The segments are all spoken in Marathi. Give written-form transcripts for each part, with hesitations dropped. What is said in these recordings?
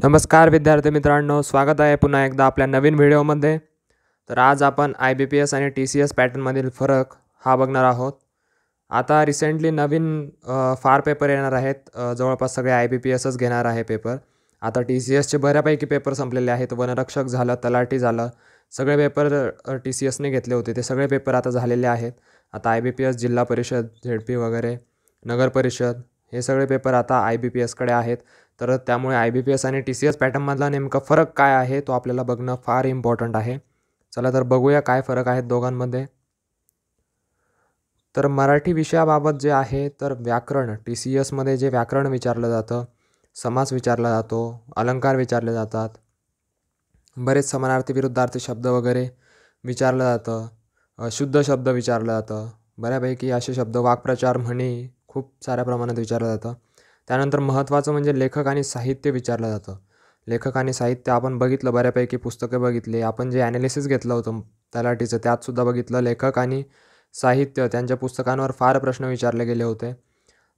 नमस्कार विद्यार्थी मित्रांनो, स्वागत आहे पुन्हा एकदा आपल्या नवीन व्हिडिओमध्ये. तर आज आपण IBPS आणि TCS पॅटर्नमधील फरक हा बघणार आहोत. आता रिसेंटली नवीन फार पेपर येणार आहेत. जवळपास सगळे IBPSच घेणार आहे पेपर. आता TCSचे बऱ्यापैकी पेपर संपलेले आहेत. वनरक्षक झालं, तलाठी झालं, सगळे पेपर TCSने घेतले होते. ते सगळे पेपर आता झालेले आहेत. आता IBPS, जिल्हा परिषद, ZP वगैरे, नगर परिषद हे सगळे पेपर आता IBPSकडे आहेत. तर त्यामुळे IBPS आणि TCS पॅटर्नमधला नेमका फरक काय आहे तो आपल्याला बघणं फार इम्पॉर्टंट आहे. चला तर बघूया काय फरक आहेत दोघांमध्ये. तर मराठी विषयाबाबत जे आहे तर व्याकरण TCSमध्ये जे व्याकरण विचारलं जातं, समास विचारला जातो, अलंकार विचारले जातात, बरेच समानार्थी विरुद्धार्थी शब्द वगैरे विचारलं जातं, शुद्ध शब्द विचारलं जातं, बऱ्यापैकी असे शब्द, वाक्प्रचार, म्हणी खूप साऱ्या प्रमाणात विचारलं जातं. त्यानंतर महत्त्वाचं म्हणजे लेखक आणि साहित्य विचारलं जातं. लेखक आणि साहित्य आपण बघितलं, बऱ्यापैकी पुस्तकं बघितली. आपण जे ॲनालिसिस घेतलं होतं तलाठीचं त्यातसुद्धा बघितलं लेखक आणि साहित्य त्यांच्या पुस्तकांवर फार प्रश्न विचारले गेले होते.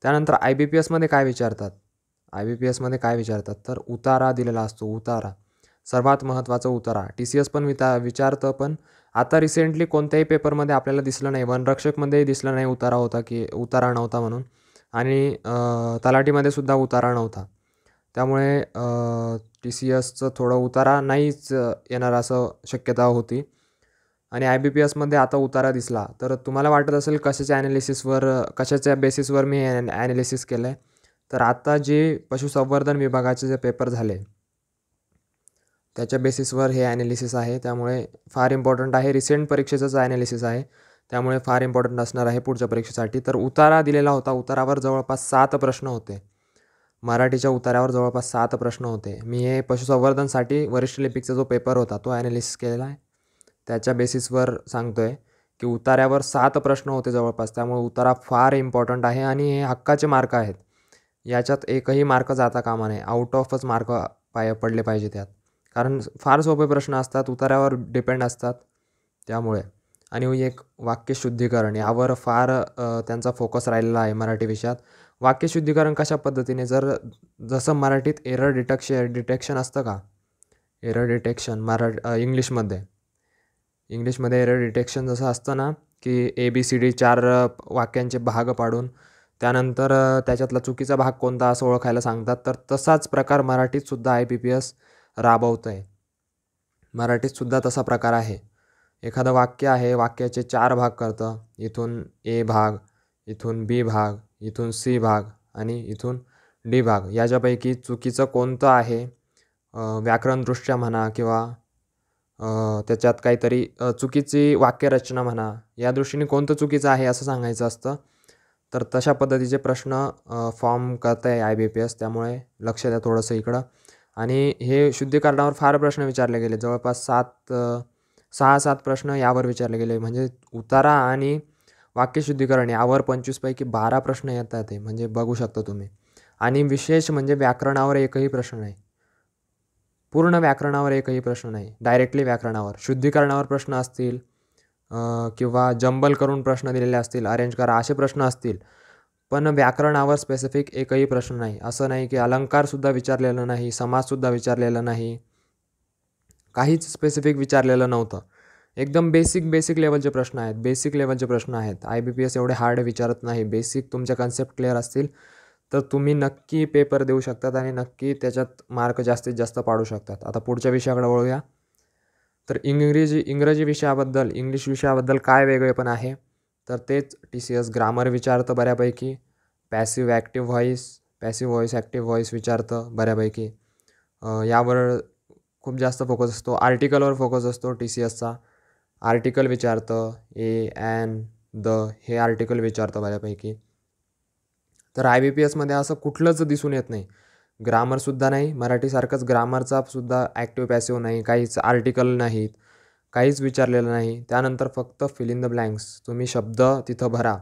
त्यानंतर IBPSमध्ये काय विचारतात? IBPSमध्ये काय विचारतात तर उतारा दिलेला असतो, उतारा. सर्वात महत्त्वाचा उतारा. TCS पण विचारतं, पण आता रिसेंटली कोणत्याही पेपरमध्ये आपल्याला दिसलं नाही. वनरक्षकमध्येही दिसलं नाही उतारा होता की उतारा नव्हता म्हणून, आणि तलाठीमध्ये सुद्धा उतारा नव्हता. त्यामुळे TCSचं थोडं उतारा नाहीच येणार असं शक्यता होती. आणि IBPSमध्ये आता उतारा दिसला. तर तुम्हाला वाटत असेल कशाच्या बेसिसवर मी ॲनालिसिस केलं आहे. तर आता जे पशुसंवर्धन विभागाचे जे पेपर झाले त्याच्या बेसिसवर हे ॲनालिसिस आहे. त्यामुळे फार इम्पॉर्टंट आहे. रिसेंट परीक्षेचंच ॲनालिसिस आहे. त्यामुळे फार इम्पॉर्टंट असणार आहे पुढच्या परीक्षेसाठी. तर उतारा दिलेला होता. उतारावर जवळपास 7 प्रश्न होते. मराठीच्या उतारावर जवळपास 7 प्रश्न होते. मी हे पशुसंवर्धनसाठी वरिष्ठ लिपिकचा जो पेपर होता तो ॲनालिसिस केलेला आहे. त्याच्या बेसिसवर सांगतो आहे की उतार्यावर 7 प्रश्न होते जवळपास. त्यामुळे उतारा फार इम्पॉर्टंट आहे आणि हे हक्काचे मार्क आहेत. याच्यात एकही मार्क जाता कामा नये. आउट ऑफच मार्क पडले पाहिजे त्यात. कारण फार सोपे प्रश्न असतात, उतार्यावर डिपेंड असतात त्यामुळे. आणि एक वाक्यशुद्धीकरण यावर फार त्यांचा फोकस राहिलेला आहे मराठी विषयात. वाक्यशुद्धीकरण कशा पद्धतीने, जसं मराठीत एरर डिटेक्शन असतं का, एरर डिटेक्शन इंग्लिशमध्ये एरर डिटेक्शन जसं असतं ना, की ABCD 4 वाक्यांचे भाग पाडून त्यानंतर त्याच्यातला चुकीचा भाग कोणता असं ओळखायला सांगतात. तर तसाच प्रकार मराठीतसुद्धा IBPS राबवतं आहे. मराठीतसुद्धा तसा प्रकार आहे. एखादं वाक्य आहे, वाक्याचे 4 भाग करतं. इथून A भाग, इथून B भाग, इथून C भाग आणि इथून D भाग. याच्यापैकी चुकीचं कोणतं आहे, व्याकरणदृष्ट्या म्हणा किंवा त्याच्यात काहीतरी चुकीची वाक्यरचना म्हणा, या दृष्टीने कोणतं चुकीचं आहे असं सांगायचं असतं. तर तशा पद्धतीचे प्रश्न फॉर्म करत आहे IBPS. त्यामुळे लक्ष द्या थोडंसं इकडं. आणि हे शुद्धीकरणावर फार प्रश्न विचारले गेले. जवळपास 6-7 प्रश्न यावर विचारले गेले. म्हणजे उतारा आणि वाक्यशुद्धीकरण यावर 25 पैकी 12 प्रश्न येतात आहे. म्हणजे बघू शकता तुम्ही. आणि विशेष म्हणजे व्याकरणावर एकही प्रश्न नाही. पूर्ण व्याकरणावर एकही प्रश्न नाही. डायरेक्टली व्याकरणावर. शुद्धीकरणावर प्रश्न असतील किंवा जंबल करून प्रश्न दिलेले असतील, अरेंज करा असे प्रश्न असतील. पण व्याकरणावर स्पेसिफिक एकही प्रश्न नाही. असं नाही की अलंकारसुद्धा विचारलेलं नाही, समाससुद्धा विचारलेला नाही, काहीच स्पेसिफिक विचारलेलं नव्हतं. एकदम बेसिक लेवलचे प्रश्न आहेत. बेसिक लेवलचे प्रश्न आहेत. IBPS एवढे हार्ड विचारत नाही. बेसिक तुमच्या कन्सेप्ट क्लिअर असतील तर तुम्ही नक्की पेपर देऊ शकतात आणि नक्की त्याच्यात मार्क जास्तीत जास्त पाडू शकतात. आता पुढच्या विषयाकडे वळूया. तर इंग्रजी विषयाबद्दल, इंग्लिश विषयाबद्दल काय वेगळेपण आहे तर तेच TCS ग्रामर विचारतं बऱ्यापैकी. पॅसिव्ह व्हॉईस ॲक्टिव्ह व्हॉईस विचारतं बऱ्यापैकी. यावर खूप जास्त फोकस असतो. आर्टिकलवर फोकस असतो TCSचा. आर्टिकल विचारतं, ए, ॲन, द हे आर्टिकल विचारतं बऱ्यापैकी. तर IBPSमध्ये असं कुठलंच दिसून येत नाही. ग्रामरसुद्धा नाही, मराठीसारखंच ग्रामरचा सुद्धा ॲक्टिव्ह पॅसिव्ह नाही, काहीच आर्टिकल नाहीत, काहीच विचारलेलं नाही. त्यानंतर फक्त फिल इन द ब्लँक्स. तुम्ही शब्द तिथं भरा.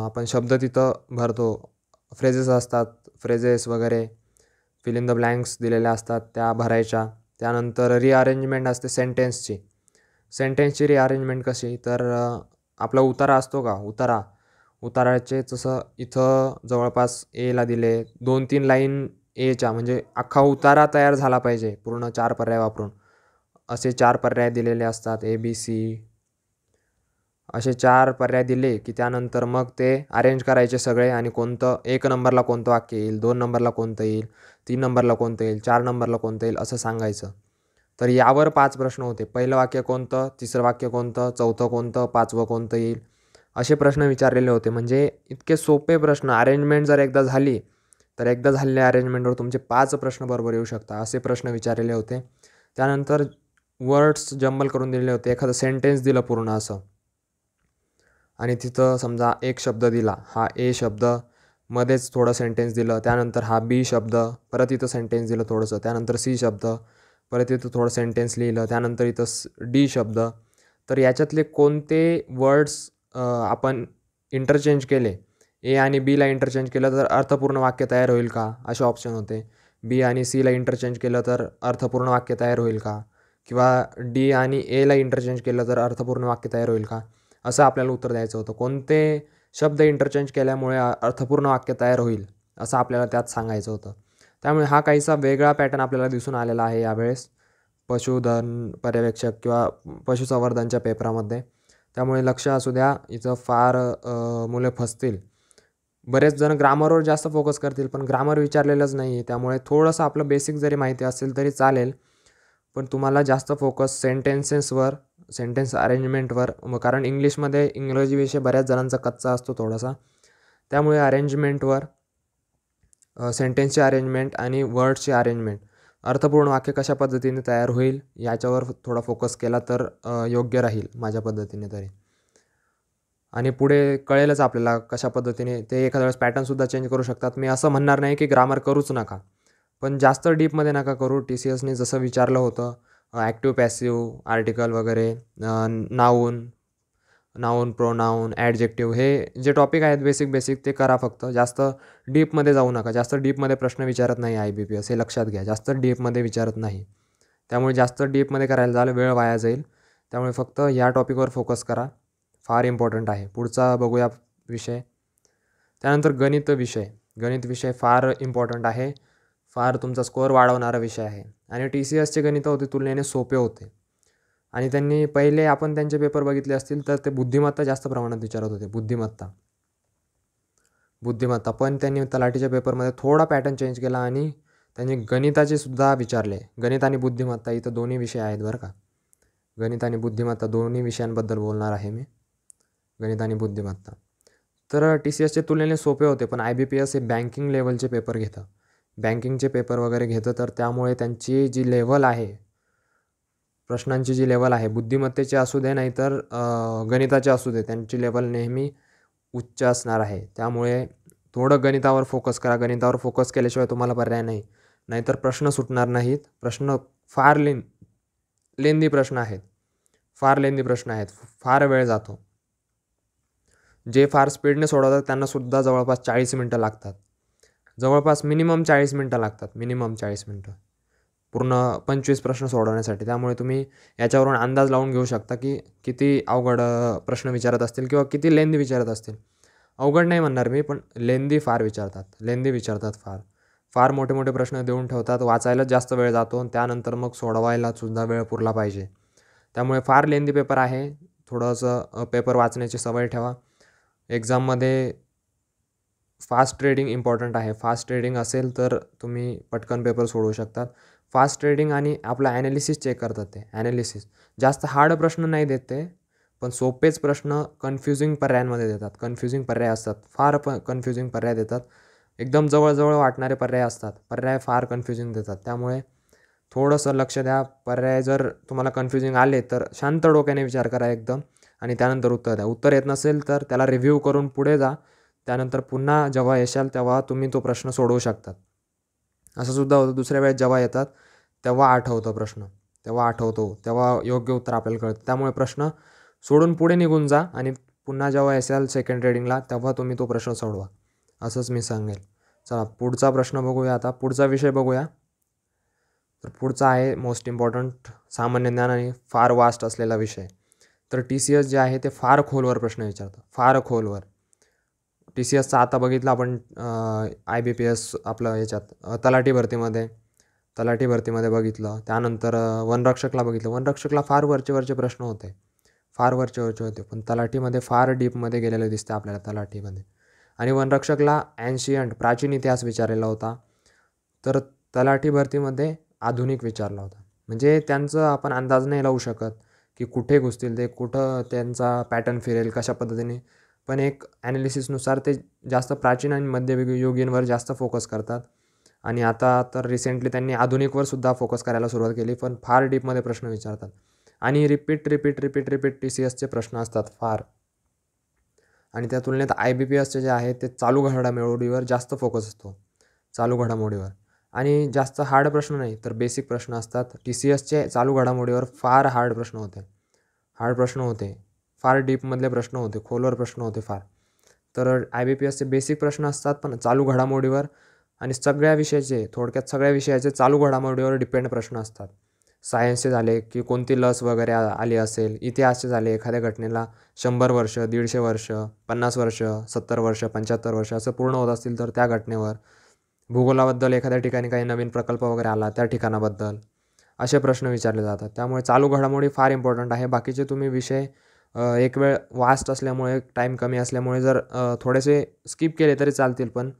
आपण शब्द तिथं भरतो. फ्रेजेस असतात, फ्रेजेस वगैरे फिल इन द ब्लँक्स दिलेल्या असतात त्या भरायच्या. त्यानंतर रिअरेंजमेंट असते सेंटेन्सची रिअरेंजमेंट कशी, तर आपला उतारा असतो का, उताराचे जसं इथं जवळपास एला दिले 2-3 लाईन एच्या म्हणजे अख्खा उतारा तयार झाला पाहिजे पूर्ण 4 पर्याय वापरून. असे 4 पर्याय दिलेले असतात ABC. असे 4 पर्याय दिले की त्यानंतर मग ते अरेंज करायचे सगळे आणि कोणतं 1 नंबरला कोणतं वाक्य येईल, 2 नंबरला कोणतं येईल, 3 नंबरला कोणतं येईल, 4 नंबरला कोणतं येईल असं सांगायचं. तर यावर 5 प्रश्न होते. पहिलं वाक्य कोणतं, तिसरं वाक्य कोणतं, चौथं कोणतं, 5वं कोणतं येईल, असे प्रश्न विचारलेले होते. म्हणजे इतके सोपे प्रश्न. अरेंजमेंट जर एकदा झाली तर एकदा झालेल्या अरेंजमेंटवर तुमचे 5 प्रश्न बरोबर येऊ शकतात असे प्रश्न विचारलेले होते. त्यानंतर वर्ड्स जंबल करून दिलेले होते. एखादं सेंटेन्स दिलं पूर्ण असं आणि तिथं समजा एक शब्द दिला, हा ए शब्द, मध्येच थोडं सेंटेन्स दिलं, त्यानंतर हा बी शब्द, परत इथं सेंटेन्स दिलं थोडंसं, त्यानंतर सी शब्द, परत इथं थोडं सेंटेन्स लिहिलं, त्यानंतर इथं डी शब्द. तर याच्यातले कोणते वर्ड्स आपण इंटरचेंज केले, ए आणि बीला इंटरचेंज केलं तर अर्थपूर्ण वाक्य तयार होईल का, असे ऑप्शन होते. बी आणि सीला इंटरचेंज केलं तर अर्थपूर्ण वाक्य तयार होईल का, किंवा डी आणि एला इंटरचेंज केलं तर अर्थपूर्ण वाक्य तयार होईल का, असं आपल्याला उत्तर द्यायचं होतं. कोणते शब्द इंटरचेंज केल्यामुळे अर्थपूर्ण वाक्य तयार होईल असं आपल्याला त्यात सांगायचं होतं. त्यामुळे हा काहीसा वेगळा पॅटर्न आपल्याला दिसून आलेला आहे यावेळेस पशुधन पर्यवेक्षक किंवा पशुसंवर्धनच्या पेपरामध्ये. त्यामुळे लक्ष असू द्या, इथं फार मुले फसतील. बरेच जण ग्रामरवर जास्त फोकस करतील, पण ग्रामर विचारलेलंच नाही आहे. त्यामुळे थोडंसं आपलं बेसिक जरी माहिती असेल तरी चालेल, पण तुम्हाला जास्त फोकस सेंटेन्सेसवर, सेंटेन्स अरेंजमेंटवर, मग कारण इंग्लिशमध्ये इंग्रजी विषय बऱ्याच जणांचा कच्चा असतो थोडासा. त्यामुळे अरेंजमेंटवर, सेंटेन्सची अरेंजमेंट आणि वर्ड्सची अरेंजमेंट, अर्थपूर्ण वाक्य कशा पद्धतीने तयार होईल याच्यावर थोडा फोकस केला तर योग्य राहील माझ्या पद्धतीने तरी. आणि पुढे कळेलच आपल्याला कशा पद्धतीने ते एखाद्या वेळेस पॅटर्नसुद्धा चेंज करू शकतात. मी असं म्हणणार नाही की ग्रामर करूच नका, पण जास्त डीपमध्ये नका करू. TCSने जसं विचारलं होतं ॲक्टिव्ह पॅसिव्ह आर्टिकल वगैरे, नाऊन, नाऊन प्रोनाऊन ॲडजेक्टिव्ह, हे जे टॉपिक आहेत बेसिक ते करा फक्त. जास्त डीपमध्ये जाऊ नका. जास्त डीपमध्ये प्रश्न विचारत नाही IBPS, हे लक्षात घ्या. जास्त डीपमध्ये विचारत नाही. त्यामुळे जास्त डीपमध्ये करायला जायला वेळ वाया जाईल. त्यामुळे फक्त या टॉपिकवर फोकस करा, फार इम्पॉर्टंट आहे. पुढचा बघूया विषय. त्यानंतर गणित विषय. गणित विषय फार इम्पॉर्टंट आहे. फार तुमचा स्कोअर वाढवणारा विषय आहे. आणि TCSचे गणितं होते तुलनेने सोपे होते. आणि त्यांनी पहिले आपण त्यांचे पेपर बघितले असतील तर ते बुद्धिमत्ता जास्त प्रमाणात विचारत होते. बुद्धिमत्ता पण त्यांनी तलाठीच्या पेपरमध्ये थोडा पॅटर्न चेंज केला आणि त्यांनी गणिताचे सुद्धा विचारले. गणित आणि बुद्धिमत्ता इथं दोन्ही विषय आहेत बरं का. गणित आणि बुद्धिमत्ता दोन्ही विषयांबद्दल बोलणार आहे मी. गणित आणि बुद्धिमत्ता तर TCSचे तुलनेने सोपे होते, पण IBPS हे बँकिंग लेवलचे पेपर घेतं. बँकिंगचे पेपर वगैरे घेतं, तर त्यामुळे त्यांची जी लेवल आहे, प्रश्नांची जी लेवल आहे, बुद्धिमत्तेची असू दे नाहीतर गणिताचे असू दे, त्यांची लेवल नेहमी उच्च असणार आहे. त्यामुळे थोडं गणितावर फोकस करा. गणितावर फोकस केल्याशिवाय तुम्हाला पर्याय नाही. नाहीतर प्रश्न सुटणार नाहीत. प्रश्न फार लेंदी प्रश्न आहेत. फार वेळ जातो. जे फार स्पीडने सोडवतात त्यांनासुद्धा जवळपास 40 मिनटं लागतात. जवळपास मिनिमम 40 मिनटं लागतात. पूर्ण 25 प्रश्न सोडवण्यासाठी. त्यामुळे तुम्ही याच्यावरून अंदाज लावून घेऊ शकता की किती अवघड प्रश्न विचारत असतील किंवा किती लेंदी विचारत असतील. अवघड नाही म्हणणार मी, पण लेंदी विचारतात फार मोठे प्रश्न देऊन ठेवतात. वाचायलाच जास्त वेळ जातो आणि त्यानंतर मग सोडवायलासुद्धा वेळ पुरला पाहिजे. त्यामुळे फार लेंदी पेपर आहे. थोडंसं पेपर वाचण्याची सवय ठेवा. एक्झाममध्ये फास्ट रीडिंग इम्पॉर्टंट आहे. फास्ट रीडिंग असेल तर तुम्ही पटकन पेपर सोडवू शकतात. फास्ट रीडिंग आणि आपलं ॲनालिसिस चेक करतात ते. जास्त हार्ड प्रश्न नाही देत ते, पण सोपेच प्रश्न कन्फ्युजिंग पर्यायांमध्ये देतात. कन्फ्युजिंग पर्याय असतात, फार कन्फ्युजिंग पर्याय देतात. एकदम जवळ वाटणारे पर्याय असतात. पर्याय फार कन्फ्युजिंग देतात. त्यामुळे थोडंसं लक्ष द्या. पर्याय जर तुम्हाला कन्फ्युजिंग आले तर शांत डोक्याने विचार करा एकदम आणि त्यानंतर उत्तर द्या. उत्तर येत नसेल तर त्याला रिव्ह्यू करून पुढे जा. त्यानंतर पुन्हा जेव्हा येशाल तेव्हा तुम्ही तो प्रश्न सोडवू शकतात. असंसुद्धा होतं दुसऱ्या वेळेस जेव्हा येतात तेव्हा आठवतो प्रश्न, तेव्हा योग्य उत्तर आपल्याला कळतं. त्यामुळे प्रश्न सोडून पुढे निघून जा आणि पुन्हा जेव्हा येसाल सेकंड रीडिंगला तेव्हा तुम्ही तो प्रश्न सोडवा, असंच मी सांगेल. चला पुढचा प्रश्न बघूया. आता पुढचा विषय बघूया. तर पुढचा आहे मोस्ट इम्पॉर्टंट, सामान्य ज्ञान आणि फार वास्ट असलेला विषय. तर TCS जे आहे ते फार खोलवर प्रश्न विचारतं. फार खोलवर TCSचा आता बघितलं आपण IBPS आपलं याच्यात तलाठी भरतीमध्ये बघितलं. त्यानंतर वनरक्षकला बघितलं. वनरक्षकला फार वरचे प्रश्न होते. फार वरचे होते. पण तलाठीमध्ये फार डीपमध्ये गेलेलं दिसतं आपल्याला तलाठीमध्ये. आणि वनरक्षकला प्राचीन इतिहास विचारलेला होता. तर तलाठी भरतीमध्ये आधुनिक विचारला होता. म्हणजे त्यांचं आपण अंदाज नाही लावू शकत की कुठे घुसतील ते, कुठं त्यांचा पॅटर्न फिरेल, कशा पद्धतीने. पण एक ॲनालिसिसनुसार ते जास्त प्राचीन आणि मध्ययुगीनवर जास्त फोकस करतात. आणि आता तर रिसेंटली त्यांनी आधुनिकवर सुद्धा फोकस करायला सुरुवात केली. पण फार डीपमध्ये प्रश्न विचारतात. आणि रिपीट TCSचे प्रश्न असतात फार. आणि त्या तुलनेत IBPSचे जे आहे ते चालू घडामोडीवर जास्त फोकस असतो. चालू घडामोडीवर. आणि जास्त हार्ड प्रश्न नाही तर बेसिक प्रश्न असतात. TCSचे चालू घडामोडीवर फार हार्ड प्रश्न होते. फार डीपमधले प्रश्न होते. खोलवर प्रश्न होते फार. तर IBPSचे बेसिक प्रश्न असतात पण चालू घडामोडीवर आणि थोडक्यात सगळ्या विषयाचे चालू घडामोडीवर डिपेंड प्रश्न असतात. सायन्सचे झाले की कोणती लस वगैरे आली असेल. इतिहासचे झाले एखाद्या घटनेला 100 वर्ष, 150 वर्ष, 50 वर्ष, 70 वर्ष, 75 वर्ष असं पूर्ण होत असतील तर त्या घटनेवर. भूगोलाबद्दल एखाद्या ठिकाणी काही नवीन प्रकल्प वगैरे आला त्या ठिकाणाबद्दल असे प्रश्न विचारले जातात. त्यामुळे चालू घडामोडी फार इम्पॉर्टंट आहे. बाकीचे तुम्ही विषय एक वेळ वास्ट असल्यामुळे, टाईम कमी असल्यामुळे जर थोडेसे स्किप केले तरी चालतील. पण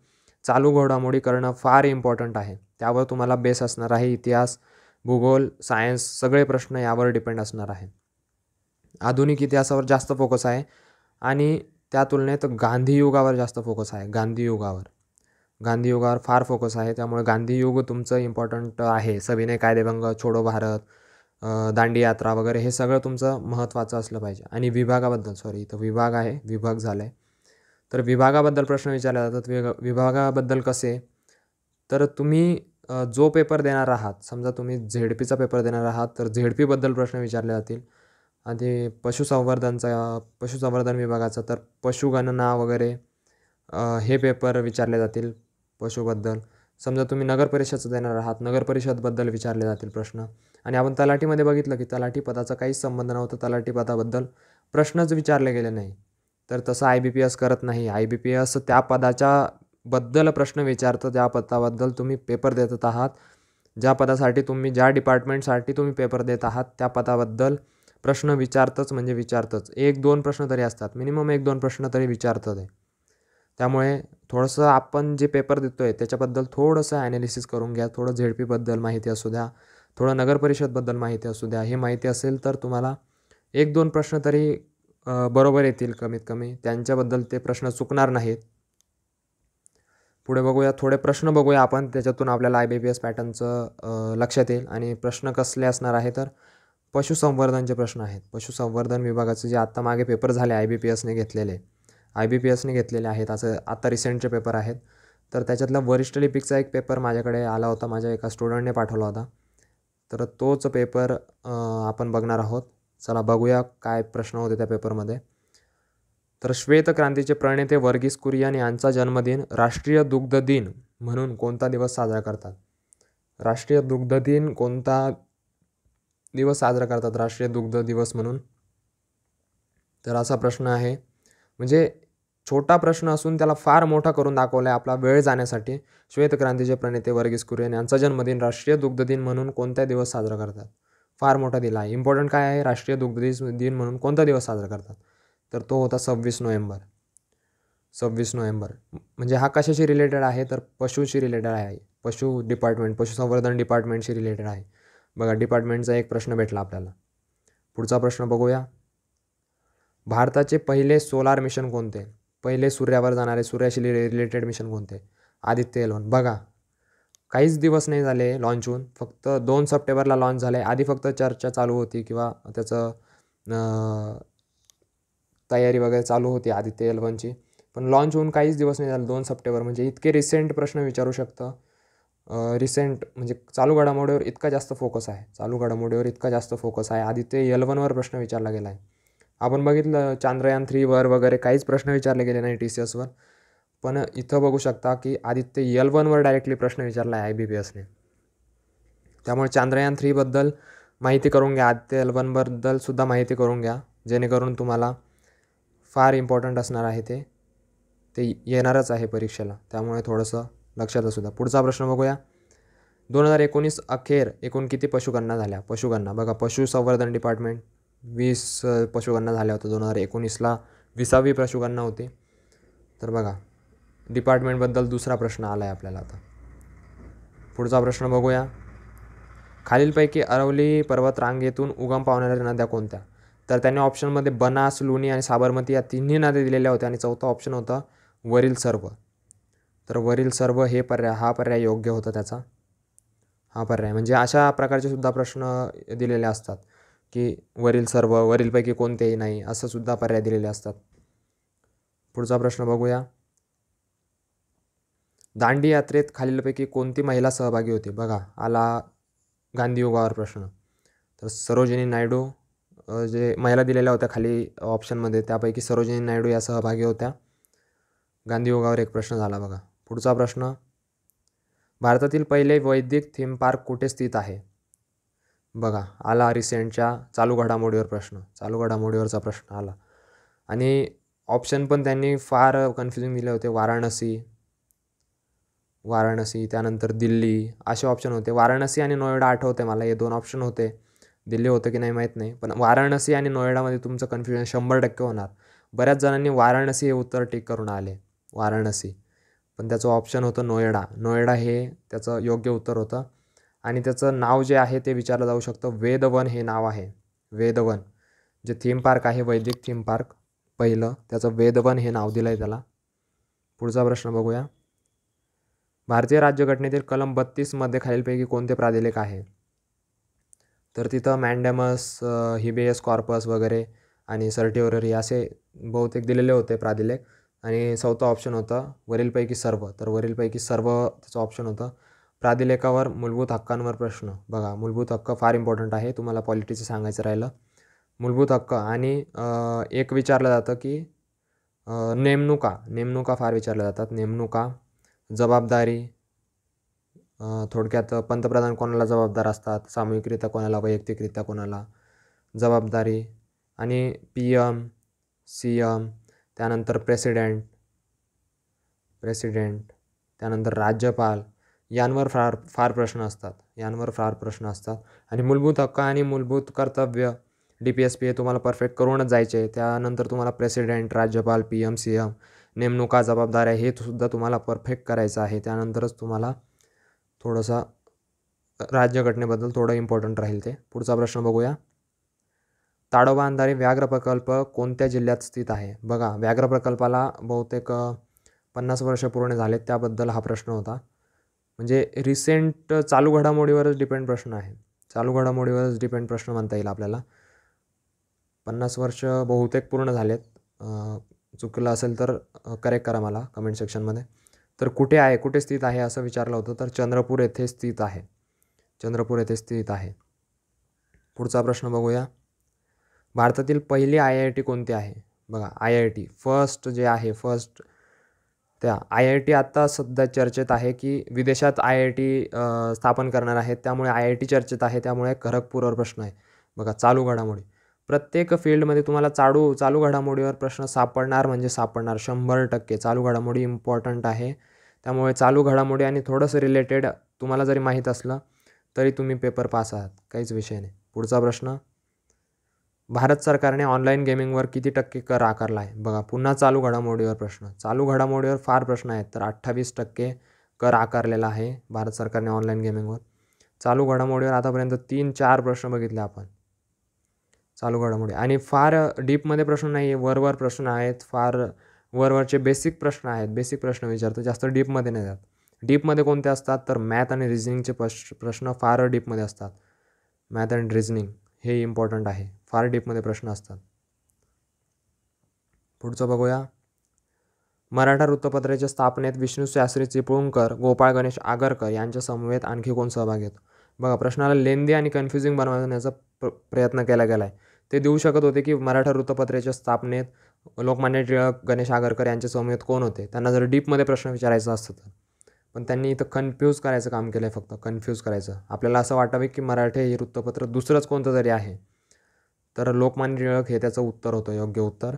चालू घडामोडी करणं फार इम्पॉर्टंट आहे. त्यावर तुम्हाला बेस असणार आहे. इतिहास, भूगोल, सायन्स सगळे प्रश्न यावर डिपेंड असणार आहे. आधुनिक इतिहासावर जास्त फोकस आहे आणि त्या तुलनेत गांधी युगावर जास्त फोकस आहे. गांधी युगावर फार फोकस आहे. त्यामुळे गांधी युग तुमचं इम्पॉर्टंट आहे. सविनय कायदेभंग, छोडो भारत, दांडी यात्रा वगैरे हे सगळं तुमचं महत्त्वाचं असलं पाहिजे. आणि इथं विभाग झाला आहे. तर विभागाबद्दल प्रश्न विचारले जातात. विभागाबद्दल कसे, तर तुम्ही जो पेपर देणार आहात, समजा तुम्ही ZPचा पेपर देणार आहात तर ZPबद्दल प्रश्न विचारले जातील. आणि पशुसंवर्धन विभागाचा तर पशुगणना वगैरे हे पेपर विचारले जातील पशुबद्दल. समजा तुम्ही नगर परिषदचं देणार आहात, नगर परिषदबद्दल विचारले जातील प्रश्न. आणि आपण तलाठीमध्ये बघितलं की तलाठी पदाचा काहीच संबंध नव्हता. तलाठी पदाबद्दल प्रश्नच विचारले गेले नाही. तर तसं IBPS करत नाही. IBPS त्या पदाच्याबद्दल प्रश्न विचारतं. ज्या पदाबद्दल तुम्ही पेपर देत आहात, ज्या डिपार्टमेंटसाठी तुम्ही पेपर देत आहात त्या पदाबद्दल प्रश्न विचारतंच. 1-2 प्रश्न तरी असतात. मिनिमम 1-2 प्रश्न तरी विचारतं ते. त्यामुळे थोडंसं आपण जे पेपर देतो आहे त्याच्याबद्दल थोडंसं ॲनालिसिस करून घ्या. थोडं ZPबद्दल माहिती असू द्या, थोडं नगर परिषदबद्दल माहिती असू द्या. हे माहिती असेल तर तुम्हाला 1-2 प्रश्न तरी बरोबर येतील कमीत कमी. त्यांच्याबद्दल ते प्रश्न चुकणार नाहीत. पुढे बघूया, थोडे प्रश्न बघूया आपण. त्याच्यातून आपल्याला IBPS पॅटर्नचं लक्षात येईल. आणि प्रश्न कसले असणार आहे तर पशुसंवर्धनचे प्रश्न आहेत. पशुसंवर्धन विभागाचे जे आत्ता मागे पेपर झाले IBPSने घेतलेले आहेत. असं आता रिसेंटचे पेपर आहेत. तर त्याच्यातला वरिष्ठ लिपिकचा एक पेपर माझ्याकडे आला होता. माझ्या एका स्टुडंटने पाठवला होता. तर तोच पेपर आपण बघणार आहोत. चला बघूया काय प्रश्न होते त्या पेपरमध्ये. तर श्वेतक्रांतीचे प्रणेते वर्गीस कुरियन यांचा जन्मदिन राष्ट्रीय दुग्ध दिन म्हणून कोणता दिवस साजरा करतात? राष्ट्रीय दुग्ध दिन कोणता दिवस साजरा करतात राष्ट्रीय दुग्ध दिवस म्हणून? तर असा प्रश्न आहे. म्हणजे छोटा प्रश्न असून त्याला फार मोठा करून दाखवला आहे आपला वेळ जाण्यासाठी. श्वेतक्रांतीचे प्रणेते वर्गीस कुरियन यांचा जन्मदिन राष्ट्रीय दुग्ध दिन म्हणून कोणत्या दिवस साजरा करतात? फार मोठा दिला आहे. इम्पॉर्टंट काय आहे? राष्ट्रीय दुग्ध दिन म्हणून कोणता दिवस साजरा करतात? तर तो होता 26 नोव्हेंबर. म्हणजे हा कशाशी रिलेटेड आहे तर पशुशी रिलेटेड आहे. पशुसंवर्धन डिपार्टमेंटशी रिलेटेड आहे. बघा, डिपार्टमेंटचा एक प्रश्न भेटला आपल्याला. पुढचा प्रश्न बघूया. भारताचे पहिले सोलार मिशन कोणते? पहिले सूर्यावर जाणारे, सूर्याशी रिलेटेड मिशन कोणते? आदित्य L1. बघा, काहीच दिवस नाही झाले लॉन्च होऊन. फक्त 2 सप्टेंबरला लॉन्च झालं आहे. आधी फक्त चर्चा चालू होती किंवा त्याचं तयारी वगैरे चालू होती आदित्य L1ची. पण लॉन्च होऊन काहीच दिवस नाही झाले. 2 सप्टेंबर म्हणजे इतके रिसेंट प्रश्न विचारू शकतं. रिसेंट म्हणजे चालू घडामोडीवर इतका जास्त फोकस आहे. आदित्य L1वर प्रश्न विचारला गेला आहे. आपण बघितलं चांद्रयान 3वर वगैरे काहीच प्रश्न विचारले गेले नाही TCSवर. पण इथं बघू शकता की आदित्य L1वर डायरेक्टली प्रश्न विचारला आहे IBPSने. त्यामुळे चांद्रयान 3बद्दल माहिती करून घ्या. आदित्य L1बद्दल सुद्धा माहिती करून घ्या, जेणेकरून तुम्हाला फार इम्पॉर्टंट असणार आहे ते. ते येणारच आहे परीक्षेला, त्यामुळे थोडंसं लक्षात असू द्या. पुढचा प्रश्न बघूया. 2019 अखेर एकूण किती पशुगणना झाल्या? पशुगणना बघा, पशुसंवर्धन डिपार्टमेंट 20 पशुगणना झाल्या होत्या. 2019ला 20वी पशुगणना होती. तर बघा, डिपार्टमेंटबद्दल दुसरा प्रश्न आला आहे आपल्याला. आता पुढचा प्रश्न बघूया. खालीलपैकी अरवली पर्वत रांगेतून उगम पावणाऱ्या नद्या कोणत्या? तर त्यांनी ऑप्शनमध्ये बनास, लुनी आणि साबरमती या तिन्ही नद्या दिलेल्या होत्या आणि चौथा ऑप्शन होता वरील सर्व. तर वरील सर्व हा पर्याय योग्य होता त्याचा. हा पर्याय म्हणजे अशा प्रकारचे सुद्धा प्रश्न दिलेले असतात की वरील सर्व, वरीलपैकी कोणतेही नाही, असं सुद्धा पर्याय दिलेले असतात. पुढचा प्रश्न बघूया. दांडी यात्रेत खालीलपैकी कोणती महिला सहभागी होती? बघा, आला गांधी युगावर प्रश्न. तर सरोजिनी नायडू, जे महिला दिलेल्या होत्या खाली ऑप्शनमध्ये, त्यापैकी सरोजिनी नायडू या सहभागी होत्या. गांधी युगावर एक प्रश्न झाला बघा. पुढचा प्रश्न. भारतातील पहिले वैदिक थीम पार्क कुठे स्थित आहे? बघा, आला रिसेंटच्या चालू घडामोडीवर प्रश्न. चालू घडामोडीवरचा प्रश्न आला आणि ऑप्शन पण त्यांनी फार कन्फ्युजिंग दिले होते. वाराणसी, त्यानंतर दिल्ली, असे ऑप्शन होते. वाराणसी आणि नोएडा आठवते मला, हे 2 ऑप्शन होते. दिल्ली होतं की नाही माहीत नाही, पण वाराणसी आणि नोएडामध्ये तुमचं कन्फ्युजन 100% होणार. बऱ्याच जणांनी वाराणसी हे उत्तर टिक करून आले, वाराणसी, पण त्याचं ऑप्शन होतं नोएडा. नोएडा हे त्याचं योग्य उत्तर होतं आणि त्याचं नाव जे आहे ते विचारलं जाऊ शकतं. वेदवन हे नाव आहे. वेदवन जे थीम पार्क आहे, वैदिक थीम पार्क पहिलं, त्याचं वेदवन हे नाव दिलं आहे त्याला. पुढचा प्रश्न बघूया. भारतीय राज्यघटनेतील कलम 32 खालीलपैकी कोणते प्राधिलेख आहे? तर तिथं मॅन्डेमस, हिबियस कॉर्पस वगैरे आणि सर्टिओररी असे बहुतेक दिलेले होते प्राधिलेख आणि चौथा ऑप्शन होतं वरीलपैकी सर्व. तर वरीलपैकी सर्व त्याचं ऑप्शन होतं. प्राधिलेखावर मूलभूत हक्कांवर प्रश्न. बघा, मूलभूत हक्क फार इम्पॉर्टंट आहे, तुम्हाला पॉलिटिक्सचं सांगायचं राहिलं. मूलभूत हक्क आणि एक विचारलं जातं की नेमणुका फार विचारल्या जातात. नेमणुका, जबाबदारी, थोडक्यात पंतप्रधान कोणाला जबाबदार असतात, सामूहिकरित्या कोणाला, वैयक्तिकरित्या कोणाला जबाबदारी, आणि PM, CM, त्यानंतर प्रेसिडेंट, त्यानंतर राज्यपाल, यांवर फार प्रश्न असतात. आणि मूलभूत हक्क आणि मूलभूत कर्तव्य DPSP हे तुम्हाला परफेक्ट करूनच जायचे. त्यानंतर तुम्हाला प्रेसिडेंट, राज्यपाल, PM, CM, नेमणुका, जबाबदाऱ्या हे सुद्धा तुम्हाला परफेक्ट करायचं आहे. त्यानंतरच तुम्हाला थोडंसं राज्यघटनेबद्दल थोडं इम्पॉर्टंट राहील ते. पुढचा प्रश्न बघूया. ताडोबा अंधारी व्याघ्र प्रकल्प कोणत्या जिल्ह्यात स्थित आहे? बघा, व्याघ्र प्रकल्पाला बहुतेक 50 वर्ष पूर्ण झालेत, त्याबद्दल हा प्रश्न होता. म्हणजे रिसेंट चालू घडामोडीवरच डिपेंड प्रश्न आहे. प्रश्न म्हणता येईल आपल्याला. 50 वर्ष बहुतेक पूर्ण झालेत. चुकलं असेल तर करेक्ट करा मला कमेंट सेक्शनमध्ये. तर कुठे स्थित आहे असं विचारलं होतं. तर चंद्रपूर येथे स्थित आहे. पुढचा प्रश्न बघूया. भारतातील पहिली IIT कोणती आहे? बघा, IIT फर्स्ट त्या IIT आत्ता सध्या चर्चेत आहे की विदेशात IIT स्थापन करणार आहेत, त्यामुळे IIT चर्चेत आहे. त्यामुळे खरगपूरवर प्रश्न आहे. बघा, चालू घडामोडी, प्रत्येक फील्डमध्ये तुम्हाला चालू घडामोडीवर प्रश्न सापडणार म्हणजे सापडणार 100%. चालू घडामोडी इम्पॉर्टंट आहे, त्यामुळे चालू घडामोडी आणि थोडंसं रिलेटेड तुम्हाला जरी माहीत असलं तरी तुम्ही पेपर पास आहात, काहीच विषय नाही. पुढचा प्रश्न. भारत सरकारने ऑनलाईन गेमिंगवर किती टक्के कर आकारला आहे? बघा, पुन्हा चालू घडामोडीवर प्रश्न. चालू घडामोडीवर फार प्रश्न आहेत. तर 28% कर आकारलेला आहे भारत सरकारने ऑनलाईन गेमिंगवर. चालू घडामोडीवर आतापर्यंत 3-4 प्रश्न बघितले आपण. चालू घडामोडी आणि फार डीपमध्ये प्रश्न नाही आहे, वरवर प्रश्न आहेत. फार वरवरचे बेसिक प्रश्न विचारतो, जास्त डीपमध्ये नाही जात. डीपमध्ये कोणते असतात? तर मॅथ आणि रिझनिंगचे प्रश्न फार डीपमध्ये असतात. मॅथ अँड रिझनिंग हे इम्पॉर्टंट आहे, फार डीपमध्ये प्रश्न असतात. पुढचं बघूया. मराठा वृत्तपत्राच्या स्थापनेत विष्णुशास्त्री चिपळूणकर, गोपाळ गणेश आगरकर यांच्या समवेत आणखी कोण सहभागी होतो? बघा, प्रश्नाला लेंदी आणि कन्फ्युजिंग बनवण्याचा प्रयत्न केला गेला आहे. ते देऊ शकत होते की मराठा वृत्तपत्राच्या स्थापनेत लोकमान्य टिळक, गणेश आगरकर यांच्या समवेत कोण होते. त्यांना जर डीपमध्ये प्रश्न विचारायचा असतं तर, पण त्यांनी इथं कन्फ्यूज करायचं काम केलं आहे, फक्त कन्फ्यूज करायचं. आपल्याला असं वाटावे की मराठे हे वृत्तपत्र दुसरंच कोणतं तरी आहे, तर लोकमान्य टिळक हे त्याचं उत्तर होतं, योग्य उत्तर.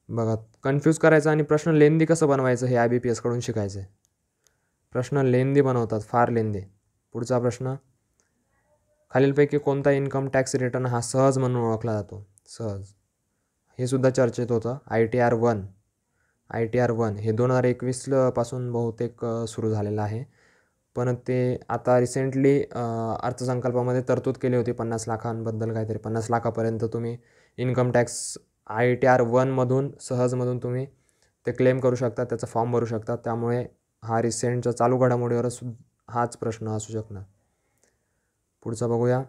बघा, कन्फ्यूज करायचं आणि प्रश्न लेंदी कसं बनवायचं हे IBPS कडून शिकायचं आहे. प्रश्न लेंदी बनवतात, फार लेंदी. पुढचा प्रश्न, खालीलपैकी कोणता इन्कम टॅक्स रिटर्न हा सहज म्हणून ओळखला जातो? सहज, हे सुद्धा चर्चेत होतं. ITR-1 हे 2021 पासून बहुतेक सुरू झालेलं आहे. पण ते आता रिसेंटली अर्थसंकल्पामध्ये तरतूद केली होती 50 लाखांबद्दल काहीतरी. 50 लाखापर्यंत तुम्ही इन्कम टॅक्स ITR-1मधून सहजमधून तुम्ही ते क्लेम करू शकता, त्याचा फॉर्म भरू शकता. त्यामुळे हा रिसेंटच्या चालू घडामोडीवरच हाच प्रश्न असू शकणार. पुढचा बघूया,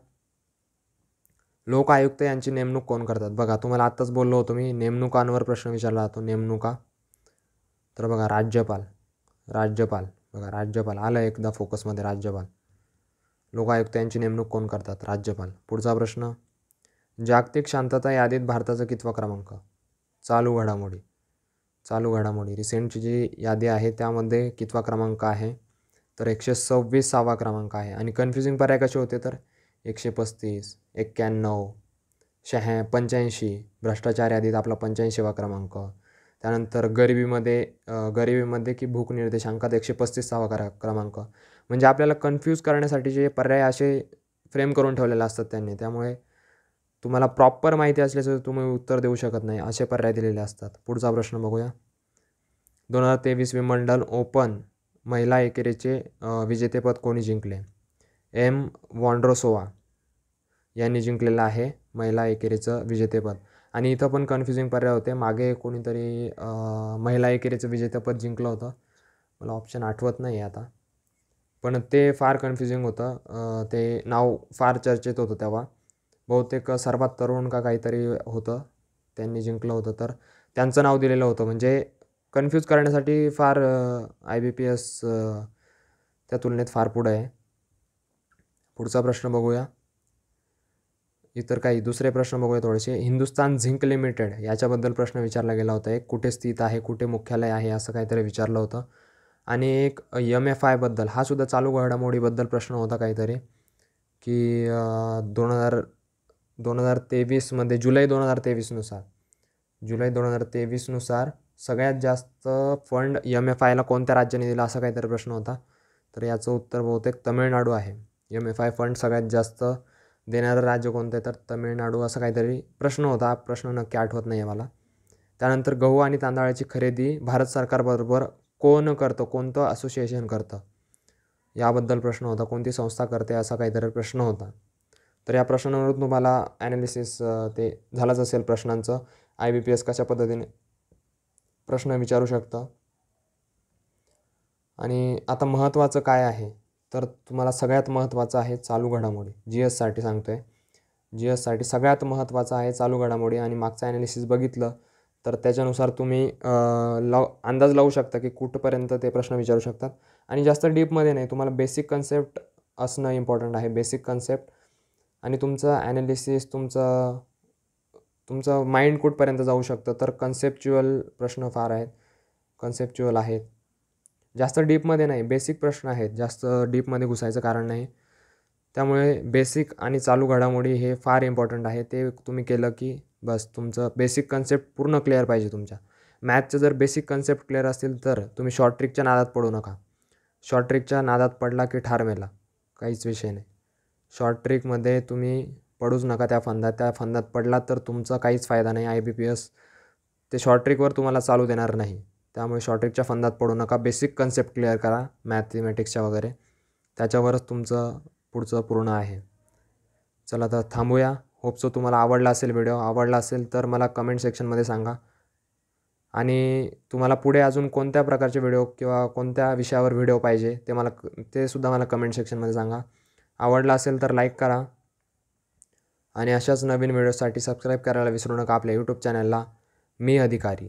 लोक आयुक्त यांची नेमणूक कोण करतात? बघा, तुम्हाला आत्ताच बोललो होतो मी, नेमणुकांवर प्रश्न विचारला जातो. नेमणुका, तर बघा राज्यपाल. बघा, राज्यपाल आलं एकदा फोकसमध्ये. राज्यपाल, लोक आयुक्त यांची नेमणूक कोण करतात? राज्यपाल. पुढचा प्रश्न, जागतिक शांतता यादीत भारताचा कितवा क्रमांक? चालू घडामोडी रिसेंटची जी यादी आहे त्यामध्ये कितवा क्रमांक आहे? तर 126वा क्रमांक आहे. आणि कन्फ्युजिंग पर्याय कसे होते तर 135, 91, 85, भ्रष्टाचार यादीत आपला 85वा क्रमांक. त्यानंतर गरिबीमध्ये की भूक निर्देशांकात 135वा क्रमांक. म्हणजे आपल्याला कन्फ्यूज करण्यासाठी जे पर्याय असे फ्रेम करून ठेवलेले असतात त्यांनी. त्यामुळे तुम्हाला प्रॉपर माहिती असल्याचं तुम्ही उत्तर देऊ शकत नाही, असे पर्याय दिलेले असतात. पुढचा प्रश्न बघूया, 2023 विम्बल्डन ओपन महिला एकेरीचे विजेतेपद कोणी जिंकले? एम वॉन्ड्रोसोवा यांनी जिंकलेलं आहे महिला एकेरीचं विजेतेपद. आणि इथं पण कन्फ्युजिंग पर्याय होते. मागे कोणीतरी महिला एकेरीचं विजेतेपद जिंकलं होतं, मला ऑप्शन आठवत नाही आहे आता, पण ते फार कन्फ्युजिंग होतं. ते नाव फार चर्चेत होतं तेव्हा. बहुतेक सर्वात तरुण का काहीतरी होतं, त्यांनी जिंकलं होतं. तर त्यांचं नाव दिलेलं होतं. म्हणजे कन्फ्यूज करण्यासाठी फार IBPS त्या तुलनेत फार पुढं आहे. पुढचा प्रश्न बघूया, इतर काही दुसरे प्रश्न बघूया थोडेसे. हिंदुस्तान झिंक लिमिटेड याच्याबद्दल प्रश्न विचारला गेला होता. एक कुठे स्थित आहे, कुठे मुख्यालय आहे, असं काहीतरी विचारलं होतं. आणि एक MFIबद्दल, हा सुद्धा चालू घडामोडीबद्दल प्रश्न होता काहीतरी, की 2023मध्ये जुलै 2023नुसार सगळ्यात जास्त फंड MFIला कोणत्या राज्याने दिला, असा काहीतरी प्रश्न होता. तर याचं उत्तर बहुतेक तमिळनाडू आहे. MFI फंड सगळ्यात जास्त देणारं राज्य कोणतं आहे? तर तमिळनाडू, असा काहीतरी प्रश्न होता. प्रश्न नक्की आठवत नाही आहे मला. त्यानंतर गहू आणि तांदळाची खरेदी भारत सरकारबरोबर कोण करतं, कोणतं असोसिएशन करतं, याबद्दल प्रश्न होता. कोणती संस्था करते, असा काहीतरी प्रश्न होता. तर या प्रश्नांवरून तुम्हाला ॲनालिसिस ते झालंच असेल प्रश्नांचं. IBPS कशा पद्धतीने प्रश्न विचारू शकतं. आणि आता महत्त्वाचं काय आहे, तर तुम्हाला सगळ्यात महत्त्वाचं आहे चालू घडामोडी. GSसाठी सांगतो आहे, GSसाठी सगळ्यात महत्त्वाचं आहे चालू घडामोडी. आणि मागचं ॲनालिसिस बघितलं तर त्याच्यानुसार तुम्ही अंदाज लावू शकता की कुठपर्यंत ते प्रश्न विचारू शकतात. आणि जास्त डीपमध्ये नाही, तुम्हाला बेसिक कन्सेप्ट असणं इम्पॉर्टंट आहे. बेसिक कन्सेप्ट आणि तुमचं ॲनालिसिस, तुमचं माइंड कुठपर्यंत जाऊ शकतं. तर कन्सेप्च्युअल प्रश्न फार आहेत, कन्सेप्च्युअल आहेत. जास्त डीपमध्ये नाही, बेसिक प्रश्न आहेत, जास्त डीपमध्ये घुसायचं कारण नाही. त्यामुळे बेसिक आणि चालू घडामोडी हे फार इम्पॉर्टंट आहे. ते तुम्ही केलं की बस, तुमचं बेसिक कन्सेप्ट पूर्ण क्लिअर पाहिजे तुमच्या. मॅथचं जर बेसिक कन्सेप्ट क्लिअर असतील तर तुम्ही शॉर्ट ट्रिकच्या नादात पडू नका. शॉर्ट ट्रिकच्या नादात पडला की ठार मेला, काहीच विषय नाही. शॉर्ट ट्रिकमध्ये तुम्ही पडूच नका त्या फंदात पडला तर तुमचा काहीच फायदा नाही. IBPS ते शॉर्ट ट्रिकवर तुम्हाला चालू देणार नाही. त्यामुळे शॉर्ट ट्रिकच्या फंदात पडू नका. बेसिक कन्सेप्ट क्लिअर करा मॅथमॅटिक्सच्या वगैरे, त्याच्यावरच तुमचं पुढचं पूर्ण आहे. चला तर थांबूया. होप सो तुम्हाला आवडला असेल व्हिडिओ. आवडला असेल तर मला कमेंट सेक्शनमध्ये सांगा. आणि तुम्हाला पुढे अजून कोणत्या प्रकारचे व्हिडिओ किंवा कोणत्या विषयावर व्हिडिओ पाहिजे ते सुद्धा मला कमेंट सेक्शनमध्ये सांगा. आवडला असेल तर लाईक करा. आणि अशाच नवीन व्हिडिओसाठी सबस्क्राईब करायला विसरू नका आपल्या यूट्यूब चॅनलला मी अधिकारी.